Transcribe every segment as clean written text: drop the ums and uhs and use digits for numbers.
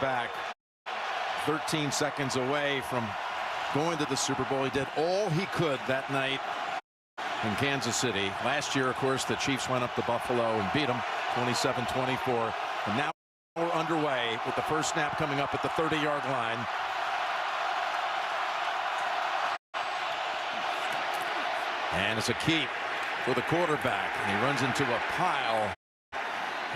back 13 seconds away from going to the Super Bowl. He did all he could that night in Kansas City. Last year, of course, the Chiefs went up to Buffalo and beat them 27-24. And now we're underway with the first snap coming up at the 30-yard line. And it's a keep for the quarterback. And he runs into a pile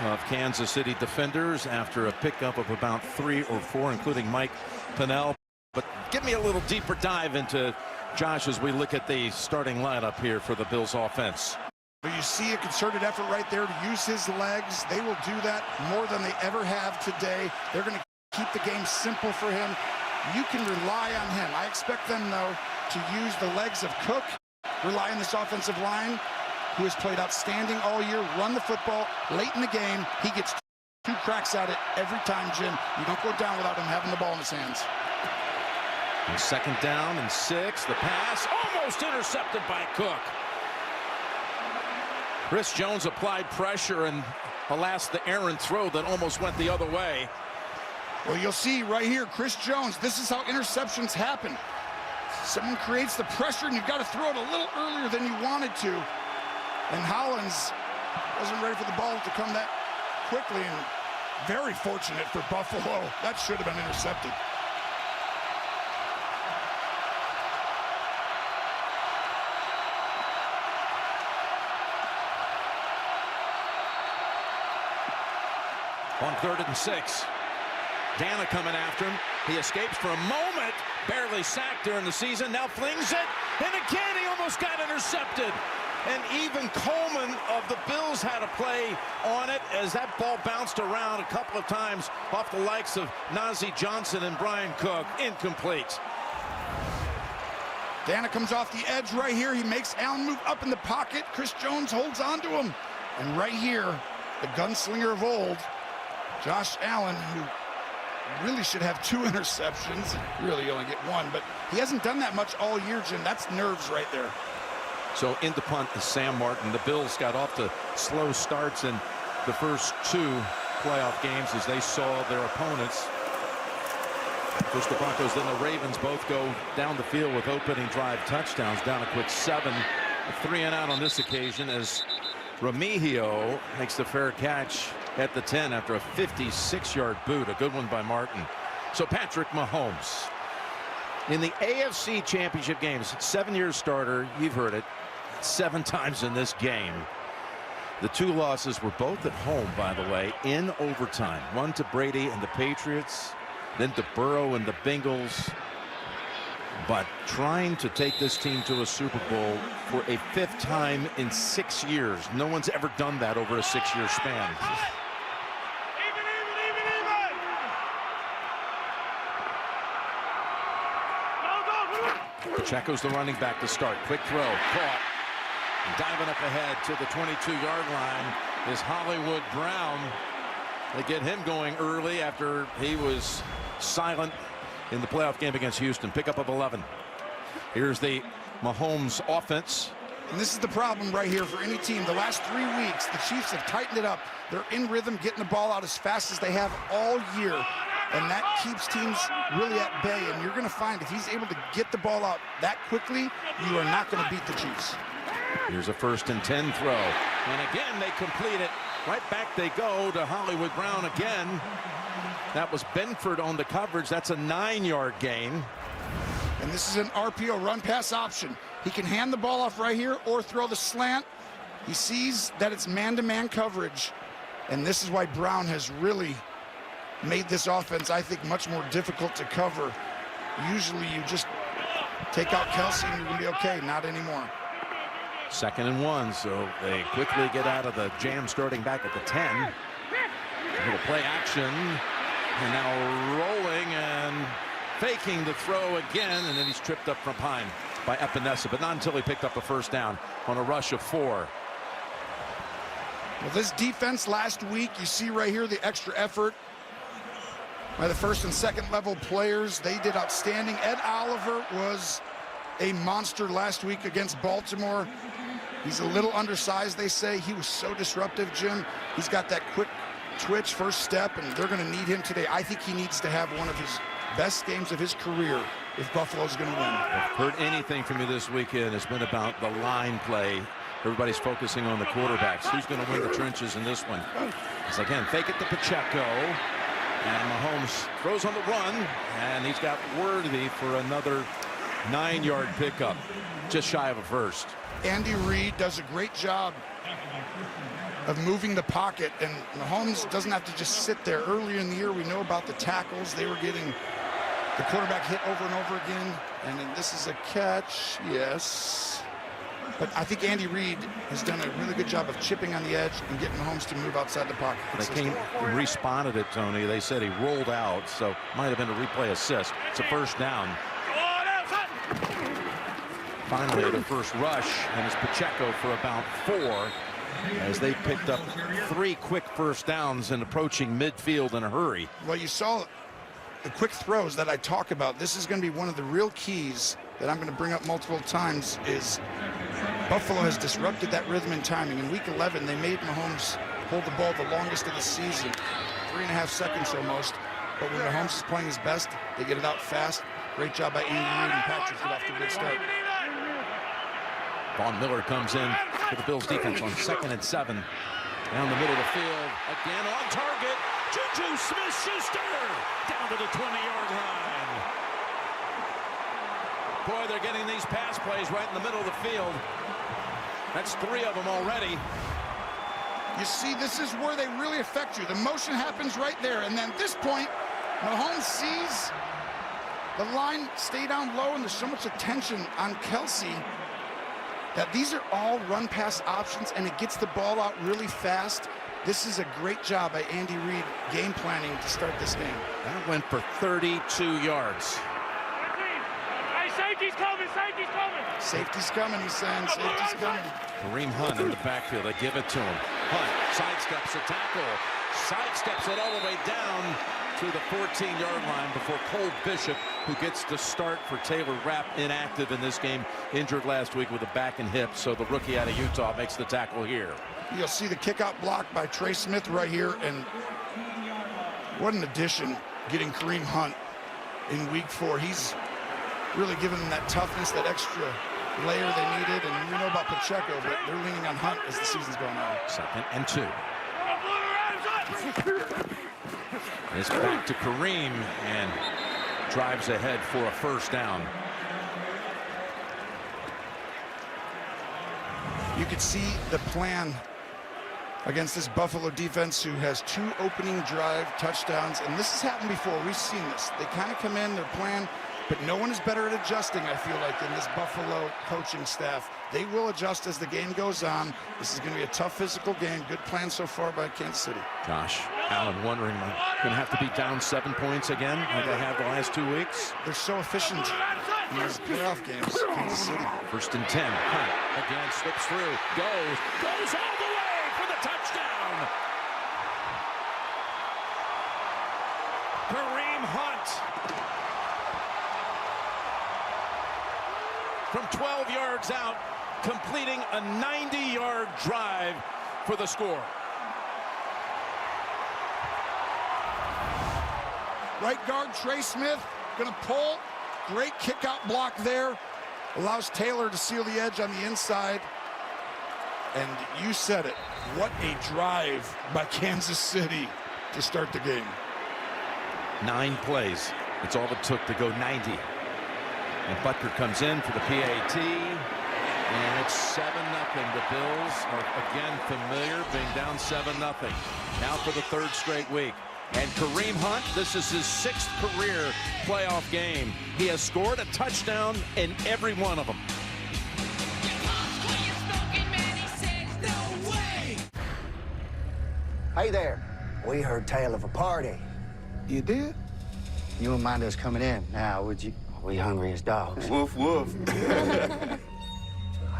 of Kansas City defenders after a pickup of about 3 or 4, including Mike Pennell. But give me a little deeper dive into Josh as we look at the starting lineup here for the Bills offense. You see a concerted effort right there to use his legs. They will do that more than they ever have today. They're going to keep the game simple for him. You can rely on him. I expect them, though, to use the legs of Cook, rely on this offensive line, who has played outstanding all year, run the football late in the game. He gets 2 cracks at it every time, Jim. You don't go down without him having the ball in his hands. And 2nd down and 6. The pass almost intercepted by Cook. Chris Jones applied pressure, and alas, the errant throw that almost went the other way. Well, you'll see right here, Chris Jones, this is how interceptions happen. Someone creates the pressure, and you've got to throw it a little earlier than you wanted to. And Hollins wasn't ready for the ball to come that quickly, and very fortunate for Buffalo. That should have been intercepted. On 3rd and 6. Dana coming after him. He escapes for a moment. Barely sacked during the season. Now flings it. And again, he almost got intercepted. And even Coleman of the Bills had a play on it as that ball bounced around a couple of times off the likes of Najee Johnson and Brian Cook. Incomplete. Dana comes off the edge right here. He makes Allen move up in the pocket. Chris Jones holds on to him. And right here, the gunslinger of old, Josh Allen, who really should have 2 interceptions. Really only get 1, but he hasn't done that much all year, Jim. That's nerves right there. So in the punt is Sam Martin. The Bills got off to slow starts in the first 2 playoff games as they saw their opponents. First the Broncos, then the Ravens both go down the field with opening drive touchdowns. Down a quick 7. A 3 and out on this occasion as Remigio makes the fair catch at the 10 after a 56-yard boot. A good one by Martin. So Patrick Mahomes in the AFC Championship games, 7-year starter. You've heard it 7 times in this game. The 2 losses were both at home, by the way, in overtime. One to Brady and the Patriots, then to Burrow and the Bengals. But trying to take this team to a Super Bowl for a 5th time in 6 years. No one's ever done that over a 6-year span. Pacheco's the running back to start. Quick throw, caught. And diving up ahead to the 22-yard line is Hollywood Brown. They get him going early after he was silent in the playoff game against Houston. Pickup of 11. Here's the Mahomes offense. And this is the problem right here for any team. The last 3 weeks, the Chiefs have tightened it up. They're in rhythm, getting the ball out as fast as they have all year. And that keeps teams really at bay. And you're going to find if he's able to get the ball out that quickly, you are not going to beat the Chiefs. Here's a 1st and 10 throw. And again, they complete it. Right back they go to Hollywood Brown again. That was Benford on the coverage. That's a 9-yard gain. And this is an RPO, run pass option. He can hand the ball off right here or throw the slant. He sees that it's man-to-man coverage. And this is why Brown has really made this offense, I think, much more difficult to cover. Usually you just take out Kelsey and you're going to be okay. Not anymore. 2nd and 1, so they quickly get out of the jam starting back at the 10. A little play action. And now rolling and faking the throw again, and then he's tripped up from behind by Epinesa, but not until he picked up a 1st down on a rush of 4. Well, this defense last week, you see right here the extra effort by the 1st and 2nd level players. They did outstanding. Ed Oliver was a monster last week against Baltimore. He's a little undersized, they say. He was so disruptive, Jim. He's got that quick twitch, first step, and they're going to need him today. I think he needs to have one of his best games of his career if Buffalo's going to win. If I've heard anything from you this weekend, it's been about the line play. Everybody's focusing on the quarterbacks. Who's going to win the trenches in this one? It's again, fake it to Pacheco. And Mahomes throws on the run, and he's got Worthy for another 9-yard pickup, just shy of a first. Andy Reid does a great job of moving the pocket, and Mahomes doesn't have to just sit there. Earlier in the year, we know about the tackles. They were getting the quarterback hit over and over again, and then this is a catch, yes. But I think Andy Reid has done a really good job of chipping on the edge and getting Mahomes to move outside the pocket. They responded it, Tony. They said he rolled out, so might have been a replay assist. It's a first down. Finally, the first rush, and it's Pacheco for about 4 as they picked up 3 quick first downs and approaching midfield in a hurry. Well, you saw the quick throws that I talk about. This is going to be one of the real keys that I'm going to bring up multiple times is Buffalo has disrupted that rhythm and timing. In week 11, they made Mahomes hold the ball the longest of the season, 3.5 seconds almost. But when Mahomes is playing his best, they get it out fast. Great job by Andy Reid, and Patrick get off to a good start. Von Miller comes in for the Bills defense on 2nd and 7. Down the middle of the field, again on target. Juju Smith-Schuster down to the 20-yard line. Boy, they're getting these pass plays right in the middle of the field. That's 3 of them already. You see, this is where they really affect you. The motion happens right there, and then at this point, Mahomes sees the line stay down low, and there's so much attention on Kelsey that these are all run-pass options, and it gets the ball out really fast. This is a great job by Andy Reid game planning to start this game. That went for 32 yards. Hey, safety's coming, safety's coming. Safety's coming, he's saying, safety's coming. Kareem Hunt in the backfield, they give it to him. Hunt sidesteps a tackle, sidesteps it all the way down to the 14-yard line before Cole Bishop, who gets the start for Taylor Rapp, inactive in this game, injured last week with a back and hip. So the rookie out of Utah makes the tackle here. You'll see the kick-out block by Trey Smith right here, and what an addition getting Kareem Hunt in week 4. He's really given them that toughness, that extra layer they needed, and we know about Pacheco, but they're leaning on Hunt as the season's going on. 2nd and 2. It's back to Kareem and drives ahead for a first down. You could see the plan against this Buffalo defense, who has 2 opening drive touchdowns, and this has happened before. We've seen this. They kind of come in, their plan, but no one is better at adjusting, I feel like, than this Buffalo coaching staff. They will adjust as the game goes on. This is going to be a tough physical game. Good plan so far by Kansas City. Josh Allen wondering, am I going to have to be down 7 points again like I have the last 2 weeks? They're so efficient in these playoff games, Kansas City. 1st and 10. Hunt again slips through, goes all the way for the touchdown. Kareem Hunt from 12 yards out, completing a 90-yard drive for the score. Right guard Trey Smith going to pull. Great kick-out block there. Allows Taylor to seal the edge on the inside. And you said it. What a drive by Kansas City to start the game. 9 plays. It's all it took to go 90. And Butker comes in for the PAT. And it's 7-0. The Bills are again familiar, being down 7-0. Now for the 3rd straight week. And Kareem Hunt, this is his 6th career playoff game. He has scored a touchdown in every one of them. Hey there. We heard tale of a party. You did? You wouldn't mind us coming in now, would you? We hungry as dogs. Woof, woof.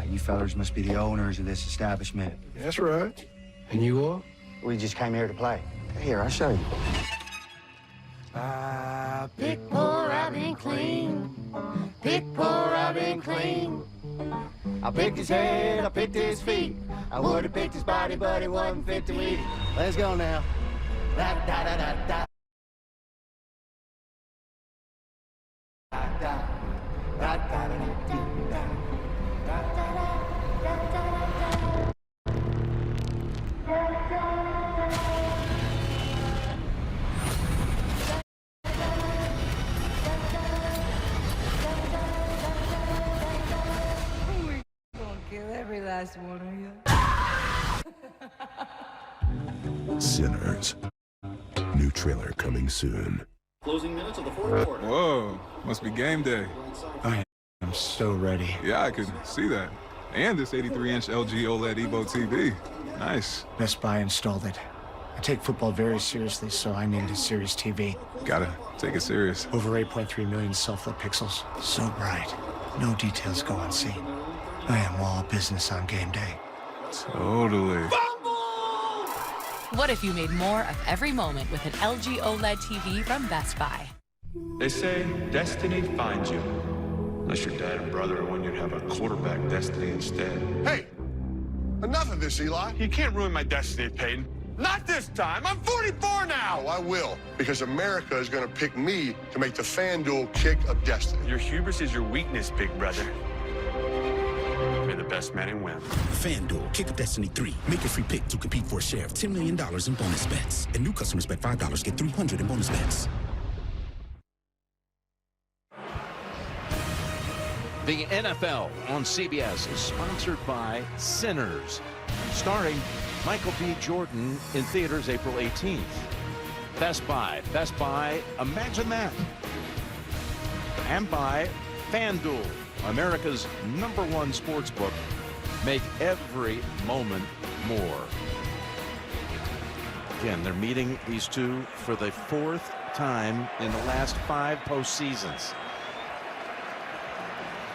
You fellers must be the owners of this establishment. That's right. And you are? We just came here to play. Here, I'll show you. Pick poor, I've been clean. Pick poor, I've been clean. I picked his head, I picked his feet. I would have picked his body, but he wasn't fit to eat. Let's go now. Da da da da da. Da da da da da da. Da da da da da da. Kill every last one of you. Sinners. New trailer coming soon. Closing minutes of the fourth quarter. Whoa, must be game day. I am so ready. Yeah, I could see that. And this 83-inch LG OLED Evo TV. Nice. Best Buy installed it. I take football very seriously, so I named it Series TV. Gotta take it serious. Over 8.3 million self-lit pixels. So bright. No details go unseen. I am all business on game day. Totally. What if you made more of every moment with an LG OLED TV from Best Buy? They say destiny finds you. Unless your dad and brother want you to have a quarterback destiny instead. Hey, enough of this, Eli. You can't ruin my destiny, Peyton. Not this time. I'm 44 now. Oh, I will, because America is going to pick me to make the FanDuel kick of destiny. Your hubris is your weakness, big brother. May the best man win. FanDuel, Kick of Destiny 3. Make a free pick to compete for a share of $10 million in bonus bets. And new customers bet $5, get $300 in bonus bets. The NFL on CBS is sponsored by Sinners, starring Michael B. Jordan in theaters April 18th. Best Buy, imagine that. And by FanDuel, America's #1 sports book. Make every moment more. Again, they're meeting these two for the 4th time in the last 5 postseasons.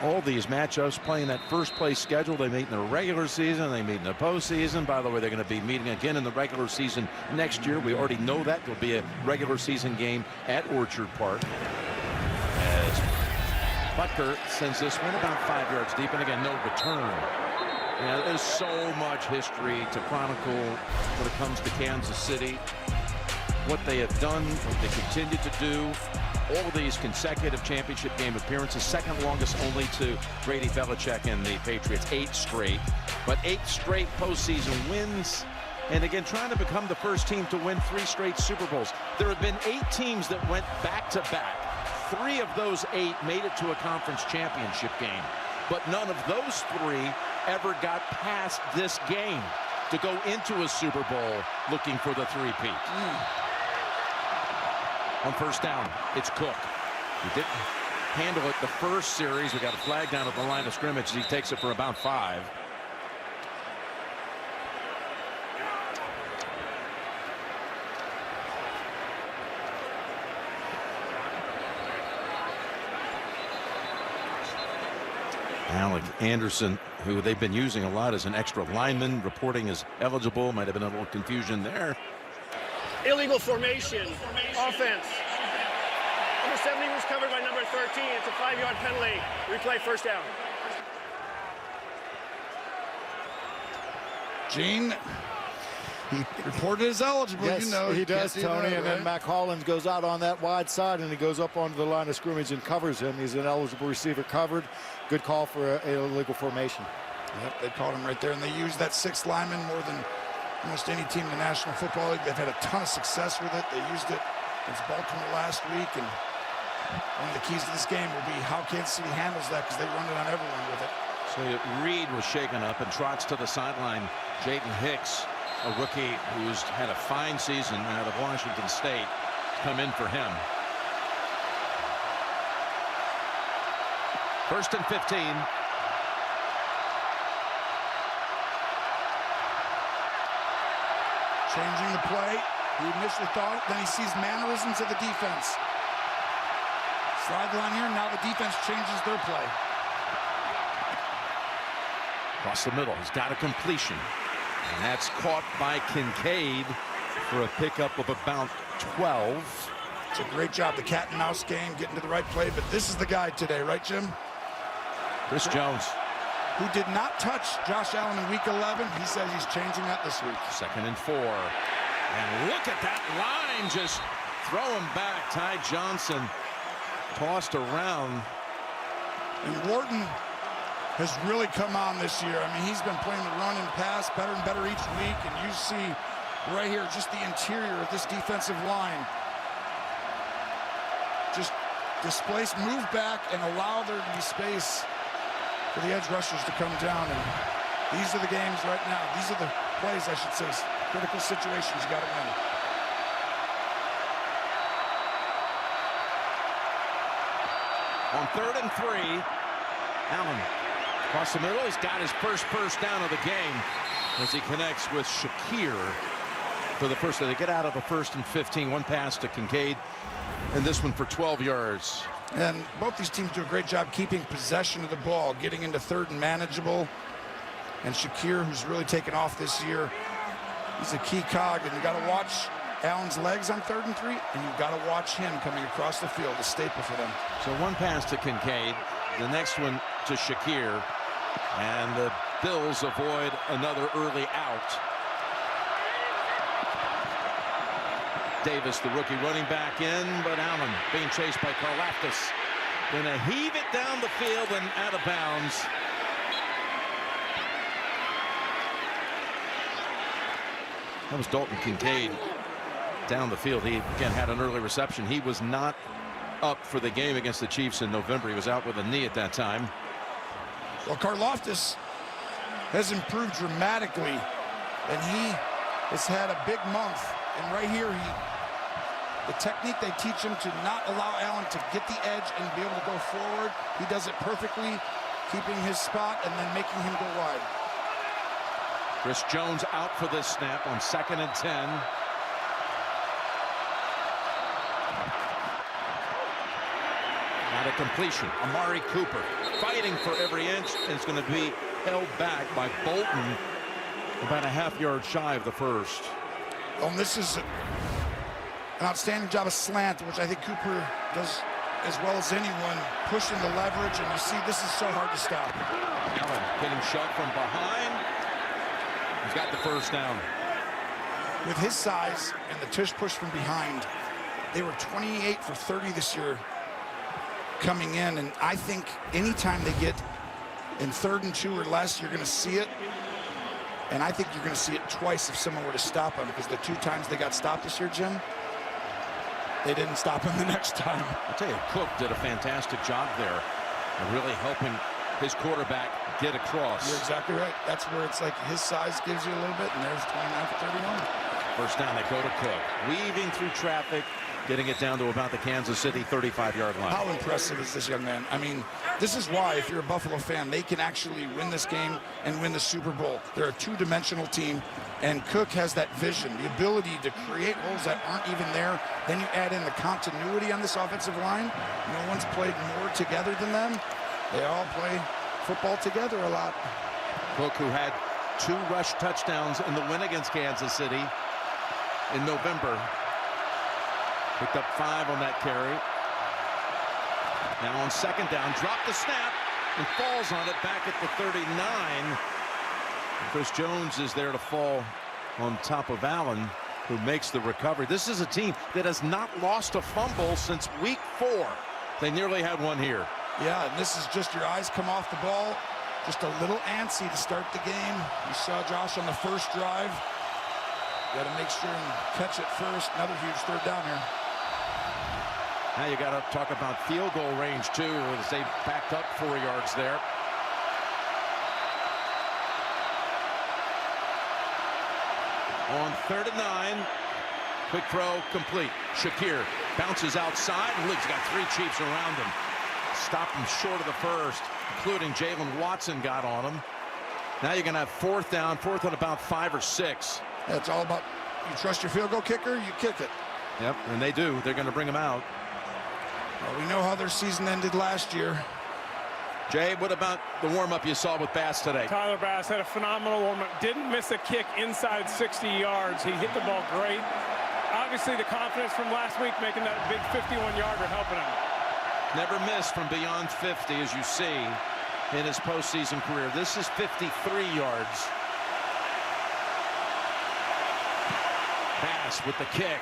All these matchups playing that first place schedule. They meet in the regular season. They meet in the postseason. By the way, they're going to be meeting again in the regular season next year. We already know that. There'll be a regular season game at Orchard Park. As Butker sends this one about 5 yards deep. And again, no return. Yeah, there's so much history to chronicle when it comes to Kansas City. What they have done, what they continue to do. All of these consecutive championship game appearances, second longest only to Brady Belichick and the Patriots, 8 straight. But 8 straight postseason wins. And again, trying to become the first team to win 3 straight Super Bowls. There have been 8 teams that went back-to-back. 3 of those 8 made it to a conference championship game. But none of those 3 ever got past this game to go into a Super Bowl looking for the three-peat. On first down, it's Cook. He didn't handle it the first series. We got a flag down at the line of scrimmage. He takes it for about 5. Alec Anderson, who they've been using a lot as an extra lineman, reporting as eligible. Might have been a little confusion there. Illegal formation. Offense. Number 70 was covered by number 13. It's a 5-yard penalty. Replay first down. Gene, he reported as eligible. Yes, you know he does, Tony. And then right? Mac Hollins goes out on that wide side, and he goes up onto the line of scrimmage and covers him. He's an eligible receiver covered. Good call for an illegal formation. Yep, they called him right there, and they used that 6th lineman more than almost any team in the National Football League. They've had a ton of success with it. They used it against Baltimore last week, and one of the keys to this game will be how Kansas City handles that, because they run it on everyone with it. So Reed was shaken up and trots to the sideline. Jaden Hicks, a rookie who's had a fine season out of Washington State, come in for him. 1st and 15. Changing the play. He initially thought it, then he sees mannerisms of the defense. Slide line here, now the defense changes their play. Across the middle, he's got a completion. And that's caught by Kincaid for a pickup of about 12. It's a great job, the cat and mouse game, getting to the right play, but this is the guy today, right, Jim? Chris Jones. Who did not touch Josh Allen in week 11. He says he's changing that this week. 2nd and 4. And look at that line, just throw him back. Ty Johnson tossed around. And Wharton has really come on this year. I mean, he's been playing the run and pass better and better each week. And you see right here just the interior of this defensive line. Just displace, move back, and allow there to be space for the edge rushers to come down. And these are the games right now. These are the plays, I should say. Critical situations, you got to win. On 3rd and 3, Allen across the middle. He's got his first down of the game as he connects with Shakir for the first. They get out of the 1st and 15. One pass to Kincaid, and this one for 12 yards. And both these teams do a great job keeping possession of the ball, getting into 3rd and manageable. And Shakir, who's really taken off this year, he's a key cog, and you got to watch Allen's legs on 3rd and 3, and you've got to watch him coming across the field, a staple for them. So one pass to Kincaid, the next one to Shakir, and the Bills avoid another early out. Davis, the rookie running back in, but Allen being chased by Karlaftis. Gonna heave it down the field and out of bounds. That was Dalton Kincaid down the field. He again had an early reception. He was not up for the game against the Chiefs in November. He was out with a knee at that time. Well, Karlaftis has improved dramatically, and he has had a big month. And right here, the technique they teach him to not allow Allen to get the edge and be able to go forward. He does it perfectly, keeping his spot and then making him go wide. Chris Jones out for this snap on 2nd and 10. Not a completion. Amari Cooper fighting for every inch, and it's going to be held back by Bolton about a half-yard shy of the first. And this is an outstanding job of slant, which I think Cooper does as well as anyone, pushing the leverage, and you see this is so hard to stop. Allen getting shoved from behind. He's got the first down. With his size and the tush push from behind, they were 28 for 30 this year coming in, and I think anytime they get in 3rd and 2 or less, you're going to see it. And I think you're going to see it twice if someone were to stop them, because the 2 times they got stopped this year, Jim, they didn't stop him the next time. I'll tell you, Cook did a fantastic job there of really helping his quarterback get across. You're exactly right. That's where it's like his size gives you a little bit, and there's 29 for 31. First down, they go to Cook. Weaving through traffic, getting it down to about the Kansas City 35-yard line. How impressive is this young man? I mean, this is why, if you're a Buffalo fan, they can actually win this game and win the Super Bowl. They're a two-dimensional team, and Cook has that vision, the ability to create holes that aren't even there. Then you add in the continuity on this offensive line. No one's played more together than them. They all play football together a lot. Cook, who had 2 rush touchdowns in the win against Kansas City in November, picked up 5 on that carry. Now on 2nd down, dropped the snap and falls on it back at the 39. Chris Jones is there to fall on top of Allen, who makes the recovery. This is a team that has not lost a fumble since week 4. They nearly had one here. Yeah, and this is just your eyes come off the ball. Just a little antsy to start the game. You saw Josh on the first drive. Got to make sure and catch it first. Another huge 3rd down here. Now you got to talk about field goal range too, as they backed up 4 yards there. On 3rd and 9, quick throw complete. Shakir bounces outside, and League's got 3 Chiefs around him. Stopped him short of the first, including Jalen Watson got on him. Now you're going to have 4th down, 4th and about 5 or 6. Yeah, it's all about, you trust your field goal kicker, you kick it. Yep, and they do. They're going to bring him out. Well, we know how their season ended last year. Jay, what about the warm-up you saw with Bass today? Tyler Bass had a phenomenal warm-up. Didn't miss a kick inside 60 yards. He hit the ball great. Obviously, the confidence from last week making that big 51-yarder helping him. Never missed from beyond 50, as you see, in his postseason career. This is 53 yards. Bass pass with the kick.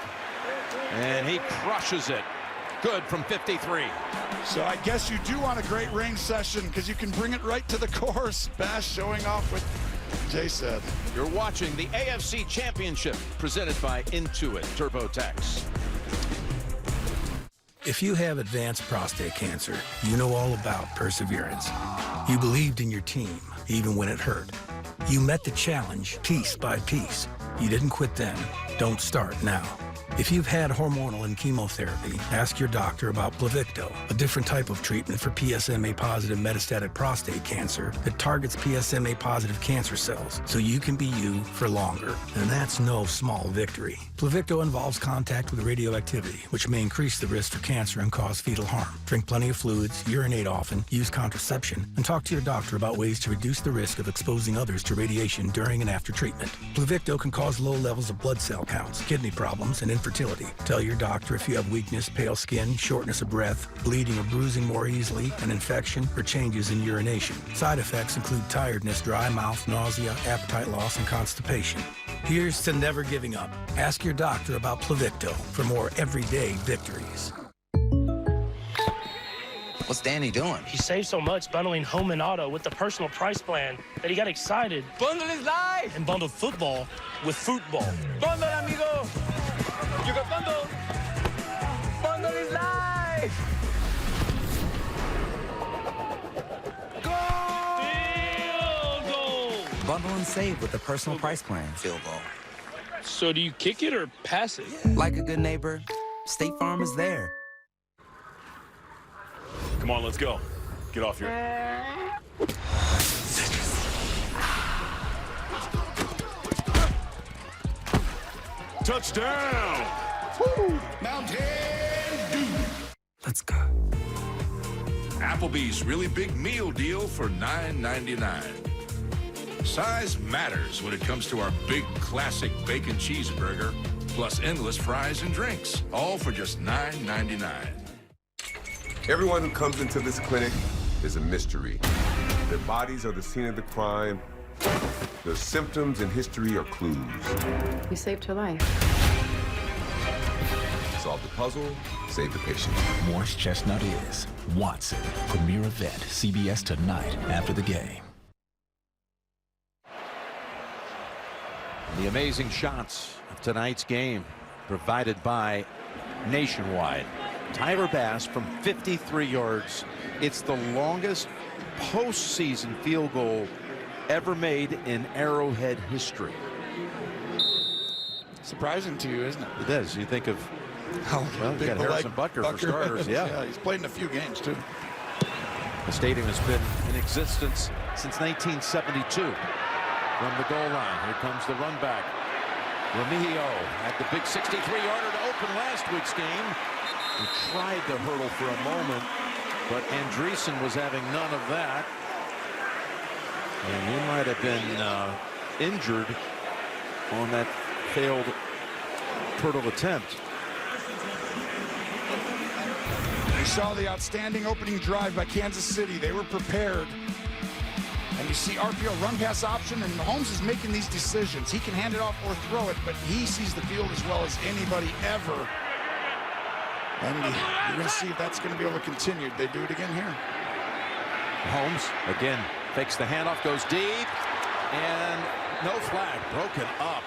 And he crushes it. Good from 53. So I guess you do want a great range session because you can bring it right to the course. Bass showing off what Jay said. You're watching the AFC Championship presented by Intuit TurboTax. If you have advanced prostate cancer, you know all about perseverance. You believed in your team, even when it hurt. You met the challenge piece by piece. You didn't quit then. Don't start now. If you've had hormonal and chemotherapy, ask your doctor about Pluvicto, a different type of treatment for PSMA-positive metastatic prostate cancer that targets PSMA-positive cancer cells so you can be you for longer. And that's no small victory. Pluvicto involves contact with radioactivity, which may increase the risk for cancer and cause fetal harm. Drink plenty of fluids, urinate often, use contraception, and talk to your doctor about ways to reduce the risk of exposing others to radiation during and after treatment. Pluvicto can cause low levels of blood cell counts, kidney problems, and infertility. Tell your doctor if you have weakness, pale skin, shortness of breath, bleeding or bruising more easily, an infection, or changes in urination. Side effects include tiredness, dry mouth, nausea, appetite loss, and constipation. Here's to never giving up. Ask your doctor about Pluvicto for more everyday victories. What's Danny doing? He saved so much bundling home and auto with the personal price plan that he got excited. Bundle is life! And bundled football with football. Bundle, amigo! You got bundle! Bundle is life! Field goal! Bundle and save with the personal price plan. Field goal. So do you kick it or pass it? Like a good neighbor, State Farm is there. Come on, let's go. Get off here. Touchdown! Woo! Mountain Dew. Let's go. Applebee's really big meal deal for $9.99. Size matters when it comes to our big classic bacon cheeseburger, plus endless fries and drinks, all for just $9.99. Everyone who comes into this clinic is a mystery. Their bodies are the scene of the crime. Their symptoms and history are clues. You saved her life. Solve the puzzle, save the patient. Morris Chestnut is Watson. Premier event, CBS tonight after the game. The amazing shots of tonight's game provided by Nationwide. Tyler Bass from 53 yards. It's the longest postseason field goal ever made in Arrowhead history. Surprising to you, isn't it? It is. You think of, well, you got Harrison Butker for starters. Yeah, he's played in a few games, too. The stadium has been in existence since 1972. From the goal line, here comes the run back. Remigio had the big 63-yarder to open last week's game. He tried the hurdle for a moment, but Andreessen was having none of that. And he might have been injured on that failed hurdle attempt. You saw the outstanding opening drive by Kansas City. They were prepared. And you see RPO run pass option, and Mahomes is making these decisions. He can hand it off or throw it, but he sees the field as well as anybody ever. And you're going to see if that's going to be able to continue. They do it again here. Mahomes again fakes the handoff, goes deep, and no flag. Broken up.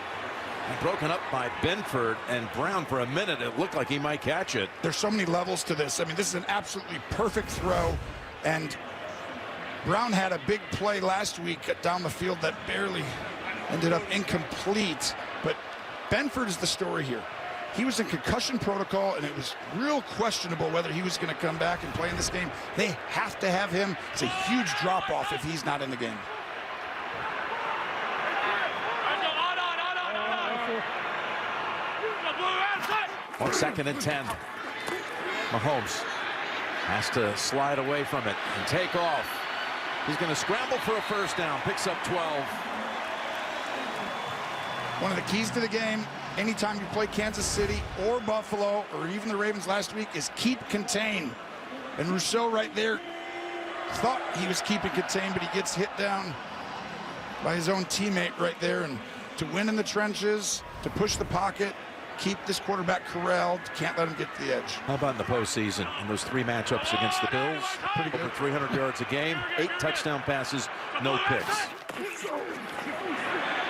And broken up by Benford, and Brown for a minute. It looked like he might catch it. There's so many levels to this. I mean, this is an absolutely perfect throw, and Brown had a big play last week down the field that barely ended up incomplete. But Benford is the story here. He was in concussion protocol, and it was real questionable whether he was going to come back and play in this game. They have to have him. It's a huge drop-off if he's not in the game. On 2nd and 10. Mahomes has to slide away from it and take off. He's going to scramble for a first down. Picks up 12. One of the keys to the game, anytime you play Kansas City or Buffalo or even the Ravens last week, is keep contain. And Rousseau right there thought he was keeping contain, but he gets hit down by his own teammate right there. And to win in the trenches, to push the pocket, keep this quarterback corralled. Can't let him get to the edge. How about in the postseason? In those 3 matchups against the Bills, Pretty good. over 300 yards a game, 8 touchdown passes, no picks.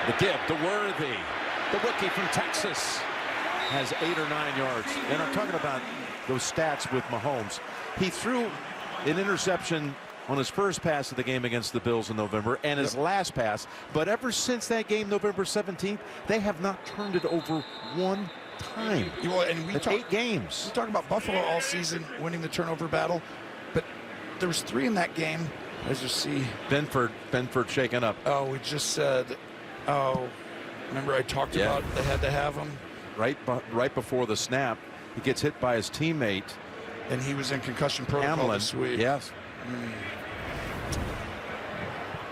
The give to Worthy, the rookie from Texas, has 8 or 9 yards. And I'm talking about those stats with Mahomes. He threw an interception on his first pass of the game against the Bills in November and his last pass. But ever since that game, November 17th, they have not turned it over one time. Well, and we 8 games. We talk about Buffalo all season winning the turnover battle, but there was 3 in that game. As you see, Benford shaken up. Oh, we just said, remember I talked about they had to have him right before the snap. He gets hit by his teammate, and he was in concussion protocol this week. Yes.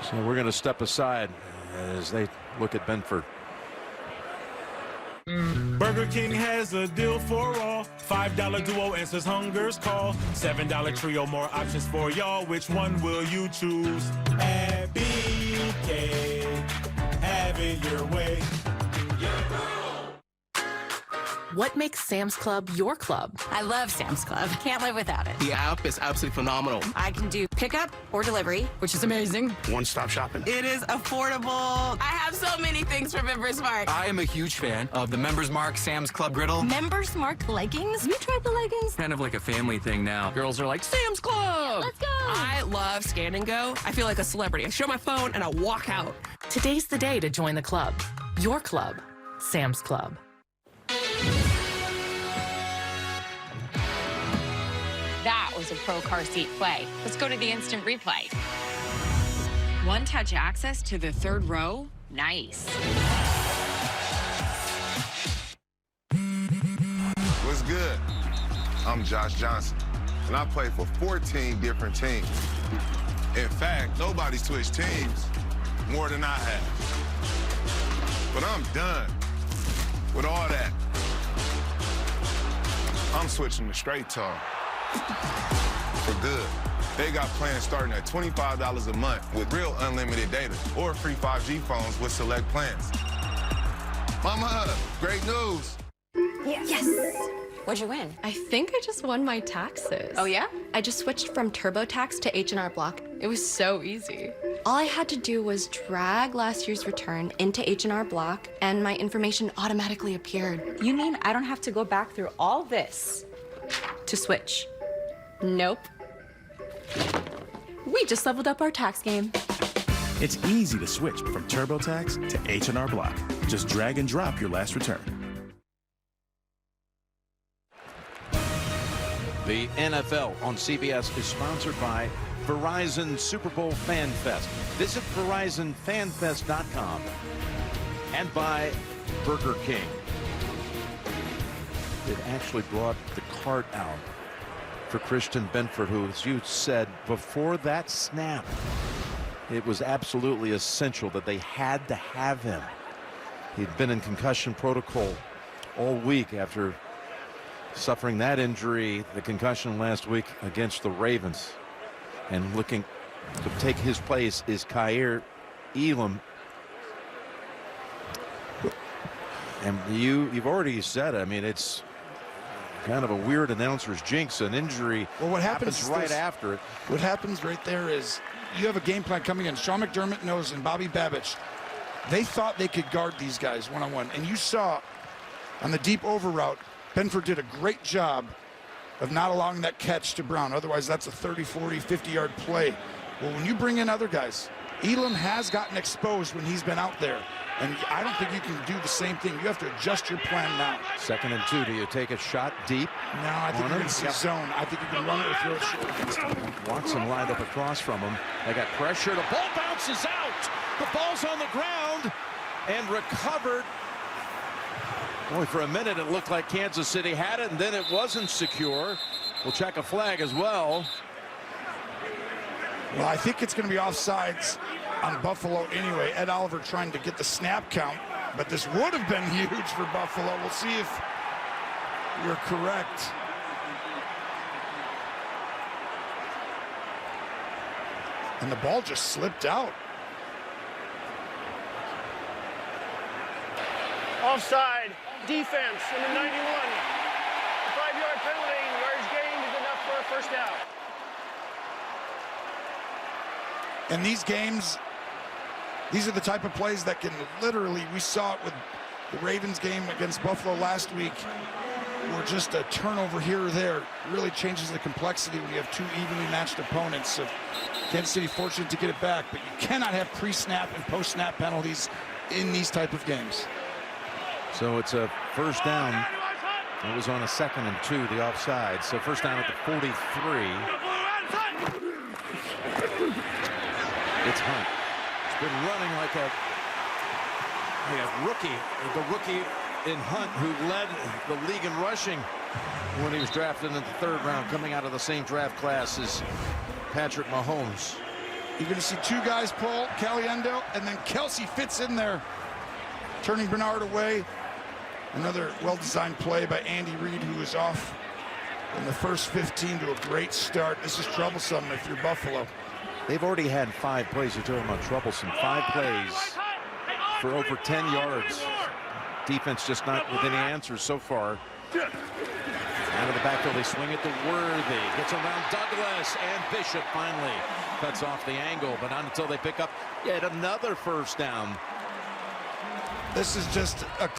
So we're going to step aside as they look at Benford. Burger King has a deal for all. $5 duo answers hunger's call. $7 trio, more options for y'all. Which one will you choose? At BK, have it your way. What makes Sam's Club your club? I love Sam's Club. Can't live without it. The app is absolutely phenomenal. I can do pickup or delivery, which is amazing. One-stop shopping. It is affordable. I have so many things for Members Mark. I am a huge fan of the Members Mark Sam's Club griddle. Members Mark leggings? You tried the leggings? Kind of like a family thing now. Girls are like, Sam's Club! Let's go! I love Scan and Go. I feel like a celebrity. I show my phone and I walk out. Today's the day to join the club. Your club, Sam's Club. That was a pro car seat play. Let's go to the instant replay. One-touch access to the 3rd row. Nice. What's good? I'm Josh Johnson, and I play for 14 different teams. In fact, nobody's switched teams more than I have. But I'm done with all that. I'm switching to Straight Talk. For good. They got plans starting at $25 a month with real unlimited data or free 5G phones with select plans. Mama, great news. Yes. What'd you win? I think I just won my taxes. Oh, yeah? I just switched from TurboTax to H&R Block. It was so easy. All I had to do was drag last year's return into H&R Block, and my information automatically appeared. You mean I don't have to go back through all this to switch? Nope. We just leveled up our tax game. It's easy to switch from TurboTax to H&R Block. Just drag and drop your last return. The NFL on CBS is sponsored by Verizon Super Bowl Fan Fest. Visit VerizonFanFest.com and by Burger King. It actually brought the cart out for Christian Benford, who, as you said, before that snap, it was absolutely essential that they had to have him. He'd been in concussion protocol all week after suffering that injury, the concussion last week against the Ravens. And looking to take his place is Kaiir Elam. And you've already said, I mean, it's kind of a weird announcer's jinx. An injury what happens right after it. What happens right there is you have a game plan coming in. Sean McDermott knows, and Bobby Babich, they thought they could guard these guys one-on-one. And you saw on the deep over route, Benford did a great job of not allowing that catch to Brown. Otherwise, that's a 30, 40, 50-yard play. Well, when you bring in other guys, Elam has gotten exposed when he's been out there. And I don't think you can do the same thing. You have to adjust your plan now. 2nd and 2. Do you take a shot deep? No, I think you're going to see zone. I think you can run it or throw it short against him. Watson lined up across from him. They got pressure. The ball bounces out. The ball's on the ground and recovered. Boy, for a minute it looked like Kansas City had it, and then it wasn't secure. We'll check a flag as well. Well, I think it's going to be offsides on Buffalo anyway. Ed Oliver trying to get the snap count, but this would have been huge for Buffalo. We'll see if you're correct. And the ball just slipped out. Offside. defense, number 91. A 5-yard penalty, yards gained is enough for a first down. And these games, these are the type of plays that can literally, we saw it with the Ravens game against Buffalo last week, where just a turnover here or there really changes the complexity when you have two evenly matched opponents. So Kansas City fortunate to get it back, but you cannot have pre-snap and post-snap penalties in these type of games. So it's a first down. It was on a 2nd and 2, the offside. So first down at the 43. It's Hunt. He's been running like a rookie. The rookie in Hunt, who led the league in rushing when he was drafted in the 3rd round, coming out of the same draft class as Patrick Mahomes. You're going to see two guys pull, Caliendo, and then Kelsey fits in there, turning Bernard away. Another well-designed play by Andy Reid, who was off in the first 15 to a great start. This is troublesome if you're Buffalo. They've already had 5 plays. You're talking about troublesome. 5 plays for over 10 yards. Defense just not with any answers so far. Out of the backfield, they swing it to Worthy. Gets around Douglas, and Bishop finally cuts off the angle, but not until they pick up yet another first down. This is just a